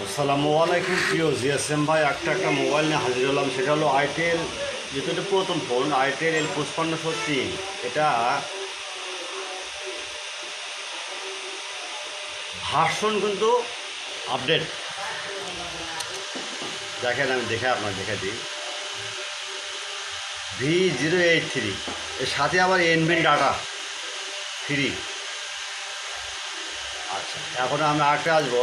আসসালামু আলাইকুম প্রিয় জিএসএম ভাই, একটা মোবাইল নিয়ে হাজির হলাম। সেটা হলো আইটেল, যেহেতু এটা প্রথম ফোন, আইটেল L5503। এটা ভার্সন কিন্তু আপডেট। দেখেন, আমি আপনাকে দেখে দিই, V083। এর সাথে আবার এনবিন ডাটা ফ্রি। আচ্ছা, এখন আমরা আরেকটা আসবো,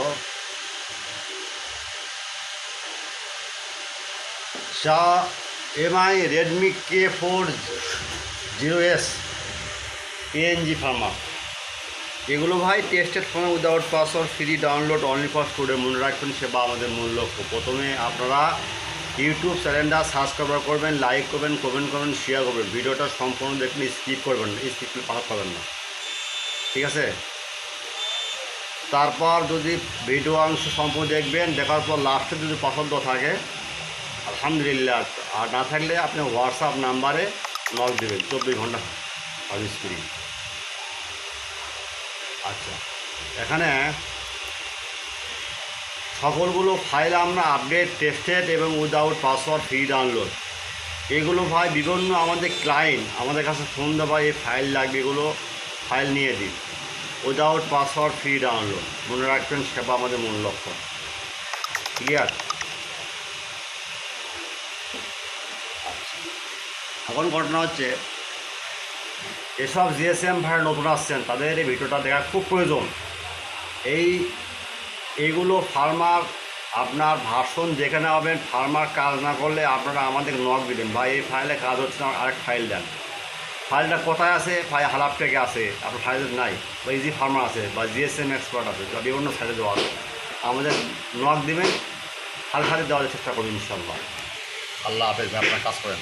Xiaomi Redmi K40S ENG firmware. এগুলো ভাই tested phone, without password, free download, only for student. মনে রাখবেন, সেবা আমাদের মূল লক্ষ্য। প্রথমে আপনারা ইউটিউব চ্যানেলটা সাবস্ক্রাইব করবেন, লাইক করবেন, কমেন্ট করবেন, শেয়ার করবেন। ভিডিওটা সম্পূর্ণ দেখবেন, স্কিপ করবেন না, স্কিপ পাঠাতে পারবেন না, ঠিক আছে? তারপর যদি ভিডিও অংশ সম্পূর্ণ দেখবেন, দেখার পর লাস্টে যদি পছন্দ থাকে আলহামদুলিল্লাহ, আর না থাকলে আপনি হোয়াটসঅ্যাপ নাম্বারে নক দেবেন, 24 ঘন্টা সার্ভিস ফ্রি। আচ্ছা, এখানে সকলগুলো ফাইল আমরা আপডেট, টেস্টেড এবং উইদাউট পাসওয়ার্ড, ফ্রি ডাউনলোড। এগুলো ভাই বিভিন্ন আমাদের ক্লায়েন্ট আমাদের কাছে ফোন দেওয়া, এই ফাইল লাগবে, এগুলো ফাইল নিয়ে দিন, উইদাউট পাসওয়ার্ড, ফ্রি ডাউনলোড। মনে রাখবেন, সেবা আমাদের মূল লক্ষ্য। ক্লিয়ার? এখন ঘটনা হচ্ছে, এসব জিএসএম ভাইয়ের নতুন আসছেন, তাদের এই ভিডিওটা দেখা খুব প্রয়োজন। এইগুলো ফার্মার আপনার ভার্সন যেখানে হবেন, ফার্মার কাজ না করলে আপনারা আমাদের নক দিবেন, ভাই এই ফাইলে কাজ হচ্ছে না, আরেক ফাইল দেন। ফাইলটা কোথায় আছে? ফাইল হালাপ থেকে আছে, আপনার ফাইল নাই, বা ইজি ফার্মার আছে, বা জিএসএম এক্সপার্ট আছে, বা বিভিন্ন সাইডে দেওয়া আছে, আমাদের নক দিবেন, হালখালি দেওয়ার চেষ্টা করবেন ইনশাল্লাহ। আল্লাহ হাফেজ ভাই, আপনার কাজ করেন।